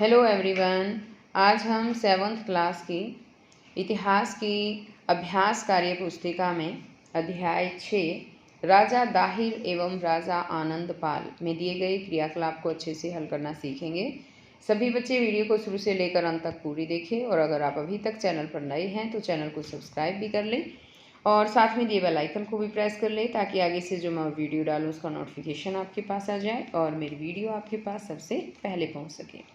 Hello everyone. आज हम 7th class की इतिहास की अभ्यास कार्य पुस्तिका में अध्याय 6 राजा दाहिर एवं राजा आनंदपाल में दिए गए क्रियाकलाप को अच्छे से हल करना सीखेंगे। सभी बच्चे वीडियो को शुरू से लेकर अंत तक पूरी देखें और अगर आप अभी तक चैनल पर नए हैं तो चैनल को सब्सक्राइब भी कर लें और साथ में दिए बेल आइकन को भी प्रेस कर लें ताकि आगे से जो मैं वीडियो डालूँ उसका नोटिफिकेशन आपके पास आ जाए और मेरी वीडियो आपके पास सबसे पहले पहुँच सके।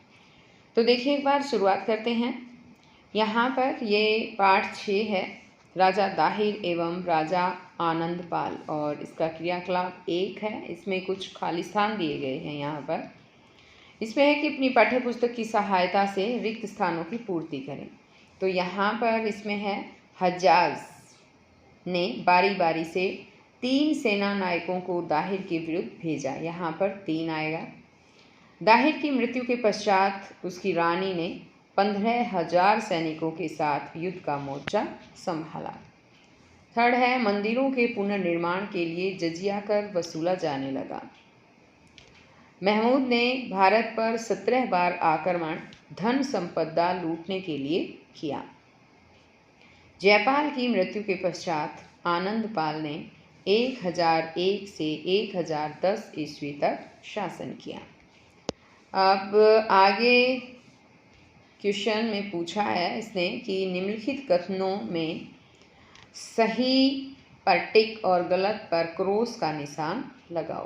तो देखिए एक बार शुरुआत करते हैं। यहाँ पर ये पाठ 6 है, राजा दाहिर एवं राजा आनंदपाल, और इसका क्रियाकलाप 1 है। इसमें कुछ खाली स्थान दिए गए हैं। यहाँ पर इसमें है कि अपनी पाठ्य पुस्तक की सहायता से रिक्त स्थानों की पूर्ति करें। तो यहाँ पर इसमें है हज्जाज ने बारी बारी से 3 सेना नायकों को दाहिर के विरुद्ध भेजा। यहाँ पर 3 आएगा। दाहिर की मृत्यु के पश्चात उसकी रानी ने 15,000 सैनिकों के साथ युद्ध का मोर्चा संभाला। थर्ड है मंदिरों के पुनर्निर्माण के लिए जजिया कर वसूला जाने लगा। महमूद ने भारत पर 17 बार आक्रमण धन संपदा लूटने के लिए किया। जयपाल की मृत्यु के पश्चात आनंदपाल ने 1001 से 1010 ईस्वी तक शासन किया। अब आगे क्वेश्चन में पूछा है इसने कि निम्नलिखित कथनों में सही पर टिक और गलत पर क्रॉस का निशान लगाओ।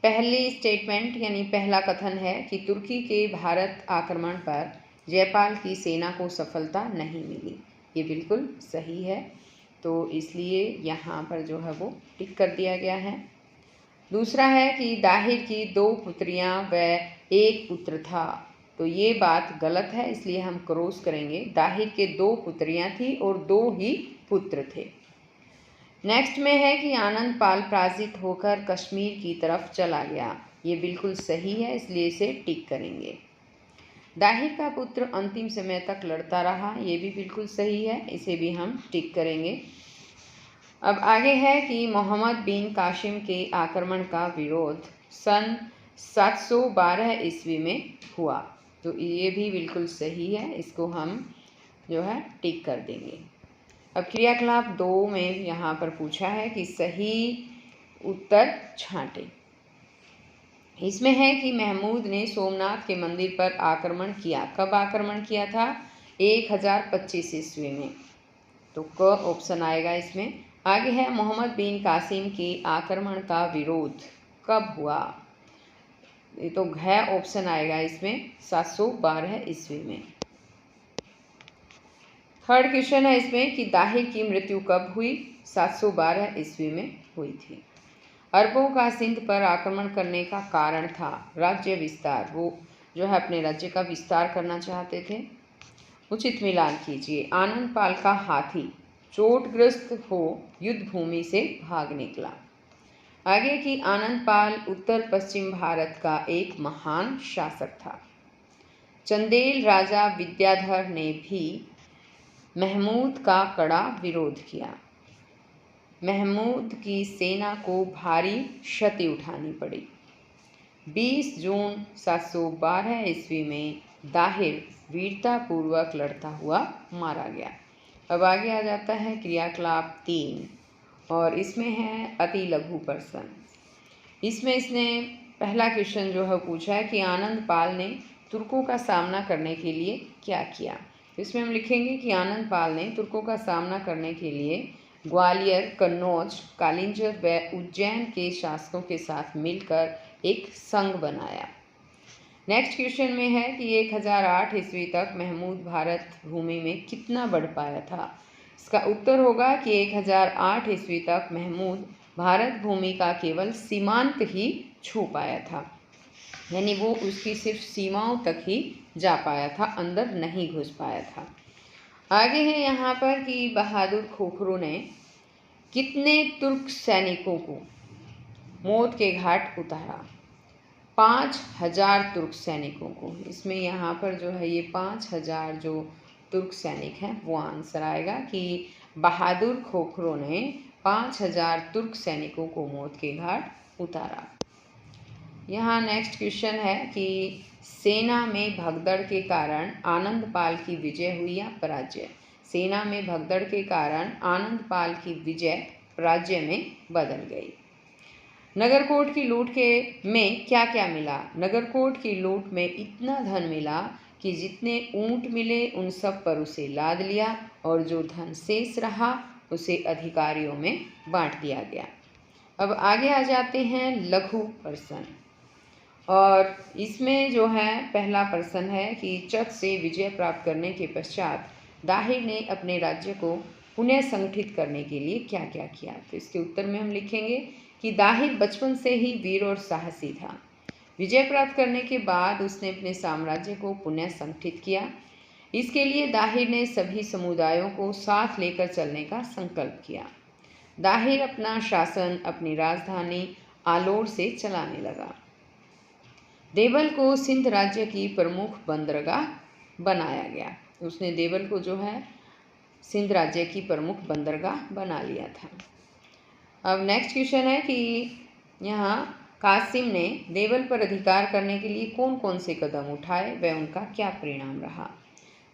पहली स्टेटमेंट यानी पहला कथन है कि तुर्की के भारत आक्रमण पर जयपाल की सेना को सफलता नहीं मिली। ये बिल्कुल सही है, तो इसलिए यहाँ पर जो है वो टिक कर दिया गया है। दूसरा है कि दाहिर की 2 पुत्रियां व 1 पुत्र था, तो ये बात गलत है, इसलिए हम क्रॉस करेंगे। दाहिर के 2 पुत्रियां थी और 2 ही पुत्र थे। नेक्स्ट में है कि आनंदपाल पराजित होकर कश्मीर की तरफ चला गया। ये बिल्कुल सही है, इसलिए इसे टिक करेंगे। दाहिर का पुत्र अंतिम समय तक लड़ता रहा, ये भी बिल्कुल सही है, इसे भी हम टिक करेंगे। अब आगे है कि मोहम्मद बिन कासिम के आक्रमण का विरोध सन 712 ईस्वी में हुआ, तो ये भी बिल्कुल सही है, इसको हम जो है टिक कर देंगे। अब क्रियाकलाप 2 में यहाँ पर पूछा है कि सही उत्तर छांटे। इसमें है कि महमूद ने सोमनाथ के मंदिर पर आक्रमण किया। कब आक्रमण किया था? 1025 ईस्वी में, तो क ऑप्शन आएगा इसमें। आगे है मोहम्मद बिन कासिम के आक्रमण का विरोध कब हुआ? ये तो घ ऑप्शन आएगा इसमें, 712 ईस्वी में। थर्ड क्वेश्चन है इसमें कि दाहिर की मृत्यु कब हुई? 712 ईस्वी में हुई थी। अरबों का सिंध पर आक्रमण करने का कारण था राज्य विस्तार। वो जो है अपने राज्य का विस्तार करना चाहते थे। उचित मिलान कीजिए। आनंदपाल का हाथी चोटग्रस्त हो युद्ध भूमि से भाग निकला। आगे की आनंदपाल उत्तर पश्चिम भारत का एक महान शासक था। चंदेल राजा विद्याधर ने भी महमूद का कड़ा विरोध किया। महमूद की सेना को भारी क्षति उठानी पड़ी। 20 जून 712 ईस्वी में दाहिर वीरतापूर्वक लड़ता हुआ मारा गया। अब आगे आ जाता है क्रियाकलाप 3 और इसमें है अति लघु प्रश्न। इसमें इसने पहला क्वेश्चन जो है पूछा है कि आनंदपाल ने तुर्कों का सामना करने के लिए क्या किया। इसमें हम लिखेंगे कि आनंदपाल ने तुर्कों का सामना करने के लिए ग्वालियर, कन्नौज, कालिंजर व उज्जैन के शासकों के साथ मिलकर एक संघ बनाया। नेक्स्ट क्वेश्चन में है कि 1008 ईस्वी तक महमूद भारत भूमि में कितना बढ़ पाया था। इसका उत्तर होगा कि 1008 ईस्वी तक महमूद भारत भूमि का केवल सीमांत ही छू पाया था, यानी वो उसकी सिर्फ सीमाओं तक ही जा पाया था, अंदर नहीं घुस पाया था। आगे है यहाँ पर कि बहादुर खोखरो ने कितने तुर्क सैनिकों को मौत के घाट उतारा? 5000 तुर्क सैनिकों को। इसमें यहाँ पर जो है ये 5000 जो तुर्क सैनिक हैं वो आंसर आएगा कि बहादुर खोखरो ने 5000 तुर्क सैनिकों को मौत के घाट उतारा। यहाँ नेक्स्ट क्वेश्चन है कि सेना में भगदड़ के कारण आनंदपाल की विजय हुई या पराजय। सेना में भगदड़ के कारण आनंदपाल की विजय पराजय में बदल गई। नगरकोट की लूट के में क्या क्या मिला। नगरकोट की लूट में इतना धन मिला कि जितने ऊंट मिले उन सब पर उसे लाद लिया और जो धन शेष रहा उसे अधिकारियों में बांट दिया गया। अब आगे आ जाते हैं लघु प्रश्न, और इसमें जो है पहला प्रश्न है कि चक से विजय प्राप्त करने के पश्चात दाहिर ने अपने राज्य को पुनः संगठित करने के लिए क्या क्या किया। तो इसके उत्तर में हम लिखेंगे कि दाहिर बचपन से ही वीर और साहसी था। विजय प्राप्त करने के बाद उसने अपने साम्राज्य को पुनः संगठित किया। इसके लिए दाहिर ने सभी समुदायों को साथ लेकर चलने का संकल्प किया। दाहिर अपना शासन अपनी राजधानी आलोर से चलाने लगा। देवल को सिंध राज्य की प्रमुख बंदरगाह बनाया गया। उसने देवल को जो है सिंध राज्य की प्रमुख बंदरगाह बना लिया था। अब नेक्स्ट क्वेश्चन है कि यहाँ कासिम ने देवल पर अधिकार करने के लिए कौन कौन से कदम उठाए व उनका क्या परिणाम रहा।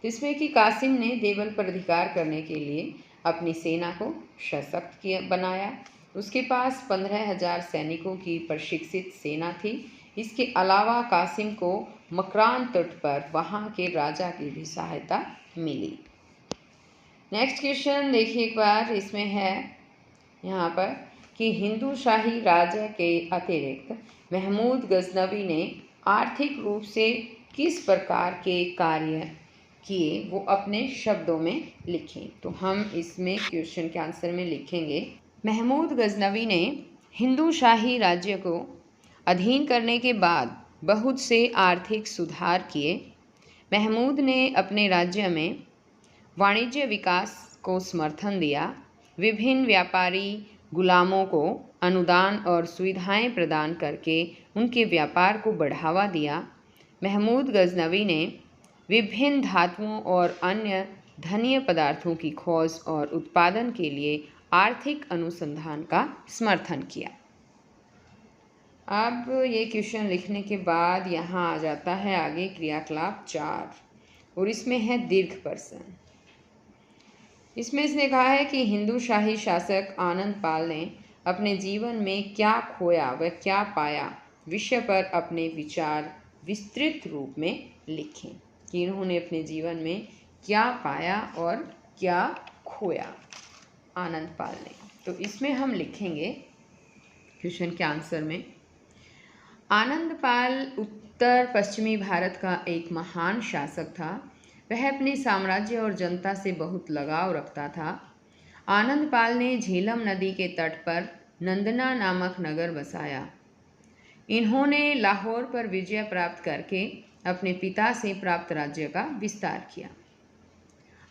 जिसमें कि कासिम ने देवल पर अधिकार करने के लिए अपनी सेना को सशक्त बनाया। उसके पास 15,000 सैनिकों की प्रशिक्षित सेना थी। इसके अलावा कासिम को मकरान तट पर वहाँ के राजा की भी सहायता मिली। नेक्स्ट क्वेश्चन देखिए एक बार, इसमें है यहाँ पर कि हिंदू शाही राज्य के अतिरिक्त महमूद गजनवी ने आर्थिक रूप से किस प्रकार के कार्य किए वो अपने शब्दों में लिखें। तो हम इसमें क्वेश्चन के आंसर में लिखेंगे, महमूद गजनवी ने हिंदू शाही राज्य को अधीन करने के बाद बहुत से आर्थिक सुधार किए। महमूद ने अपने राज्य में वाणिज्य विकास को समर्थन दिया। विभिन्न व्यापारी गुलामों को अनुदान और सुविधाएं प्रदान करके उनके व्यापार को बढ़ावा दिया। महमूद गजनवी ने विभिन्न धातुओं और अन्य धनीय पदार्थों की खोज और उत्पादन के लिए आर्थिक अनुसंधान का समर्थन किया। अब ये क्वेश्चन लिखने के बाद यहाँ आ जाता है आगे क्रियाकलाप 4, और इसमें है दीर्घ प्रश्न। इसमें इसने कहा है कि हिंदू शाही शासक आनंदपाल ने अपने जीवन में क्या खोया व क्या पाया विषय पर अपने विचार विस्तृत रूप में लिखें। कि इन्होंने अपने जीवन में क्या पाया और क्या खोया आनंदपाल ने। तो इसमें हम लिखेंगे क्वेश्चन के आंसर में, आनंदपाल उत्तर पश्चिमी भारत का एक महान शासक था। वह अपने साम्राज्य और जनता से बहुत लगाव रखता था। आनंदपाल ने झेलम नदी के तट पर नंदना नामक नगर बसाया। इन्होंने लाहौर पर विजय प्राप्त करके अपने पिता से प्राप्त राज्य का विस्तार किया।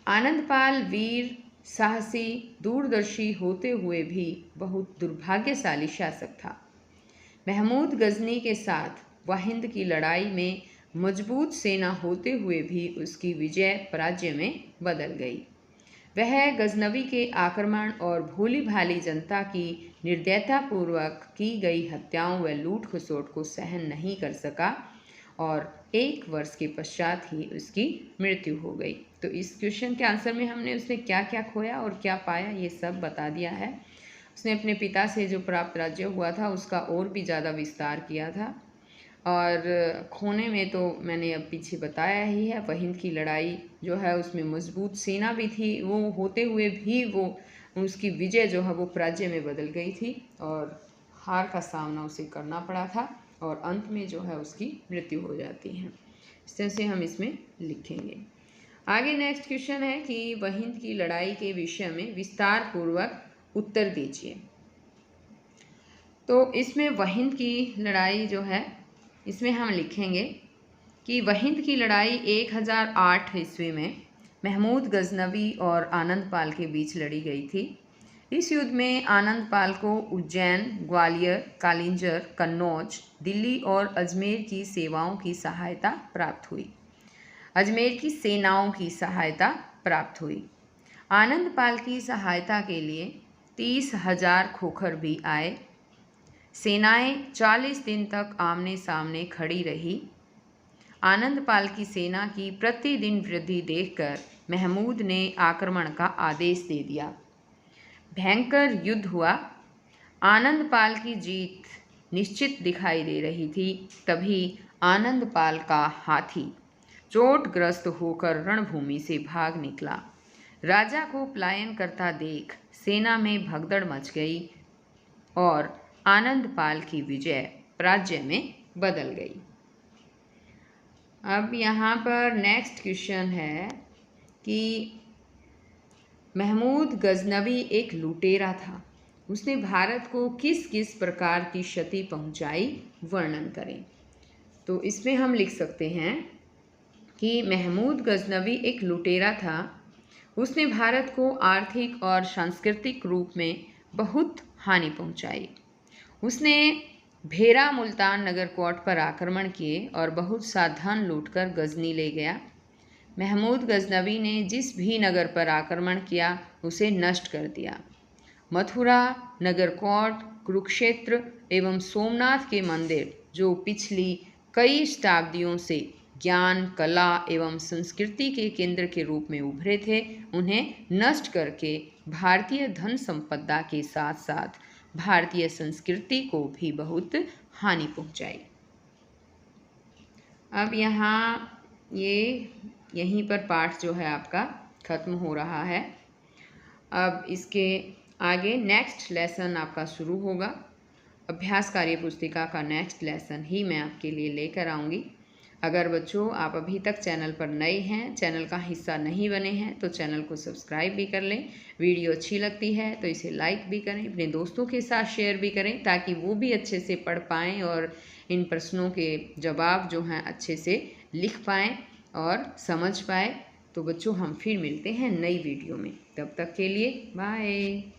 आनंदपाल वीर, साहसी, दूरदर्शी होते हुए भी बहुत दुर्भाग्यशाली शासक था। महमूद गजनी के साथ वाहिंद की लड़ाई में मजबूत सेना होते हुए भी उसकी विजय पराजय में बदल गई। वह गजनवी के आक्रमण और भोली भाली जनता की निर्दयतापूर्वक की गई हत्याओं व लूट खसोट को सहन नहीं कर सका और 1 वर्ष के पश्चात ही उसकी मृत्यु हो गई। तो इस क्वेश्चन के आंसर में हमने उसने क्या क्या खोया और क्या पाया ये सब बता दिया है। उसने अपने पिता से जो प्राप्त राज्य हुआ था उसका और भी ज़्यादा विस्तार किया था, और खोने में तो मैंने अब पीछे बताया ही है। वाहिंद की लड़ाई जो है उसमें मजबूत सेना भी थी, वो होते हुए भी वो उसकी विजय जो है वो पराजय में बदल गई थी और हार का सामना उसे करना पड़ा था और अंत में जो है उसकी मृत्यु हो जाती है। इस तरह से हम इसमें लिखेंगे। आगे नेक्स्ट क्वेश्चन है कि वाहिंद की लड़ाई के विषय में विस्तार पूर्वक उत्तर दीजिए। तो इसमें वाहिंद की लड़ाई जो है इसमें हम लिखेंगे कि वाहिंद की लड़ाई 1008 ईस्वी में महमूद गजनवी और आनंदपाल के बीच लड़ी गई थी। इस युद्ध में आनंदपाल को उज्जैन, ग्वालियर, कालिंजर, कन्नौज, दिल्ली और अजमेर की सेवाओं की सहायता प्राप्त हुई। अजमेर की सेनाओं की सहायता प्राप्त हुई। आनंदपाल की सहायता के लिए 30,000 खोखर भी आए। सेनाएं 40 दिन तक आमने सामने खड़ी रही। आनंदपाल की सेना की प्रतिदिन वृद्धि देखकर महमूद ने आक्रमण का आदेश दे दिया। भयंकर युद्ध हुआ। आनंदपाल की जीत निश्चित दिखाई दे रही थी। तभी आनंदपाल का हाथी चोटग्रस्त होकर रणभूमि से भाग निकला। राजा को पलायन करता देख सेना में भगदड़ मच गई और आनंदपाल की विजय पराजय में बदल गई। अब यहाँ पर नेक्स्ट क्वेश्चन है कि महमूद गजनवी एक लुटेरा था। उसने भारत को किस किस प्रकार की क्षति पहुंचाई, वर्णन करें। तो इसमें हम लिख सकते हैं कि महमूद गजनवी एक लुटेरा था। उसने भारत को आर्थिक और सांस्कृतिक रूप में बहुत हानि पहुंचाई। उसने भेरा मुल्तान नगरकोट पर आक्रमण किए और बहुत सा धन लूटकर गजनी ले गया। महमूद गजनवी ने जिस भी नगर पर आक्रमण किया उसे नष्ट कर दिया। मथुरा, नगरकोट, कुरुक्षेत्र एवं सोमनाथ के मंदिर जो पिछली कई शताब्दियों से ज्ञान, कला एवं संस्कृति के केंद्र के रूप में उभरे थे, उन्हें नष्ट करके भारतीय धन संपदा के साथ साथ भारतीय संस्कृति को भी बहुत हानि पहुंचाई। अब यहीं पर पाठ जो है आपका खत्म हो रहा है। अब इसके आगे नेक्स्ट लेसन आपका शुरू होगा। अभ्यास कार्य पुस्तिका का नेक्स्ट लेसन ही मैं आपके लिए लेकर आऊँगी। अगर बच्चों आप अभी तक चैनल पर नए हैं, चैनल का हिस्सा नहीं बने हैं, तो चैनल को सब्सक्राइब भी कर लें। वीडियो अच्छी लगती है तो इसे लाइक भी करें, अपने दोस्तों के साथ शेयर भी करें ताकि वो भी अच्छे से पढ़ पाएँ और इन प्रश्नों के जवाब जो हैं अच्छे से लिख पाएँ और समझ पाए। तो बच्चों हम फिर मिलते हैं नई वीडियो में। तब तक के लिए बाय।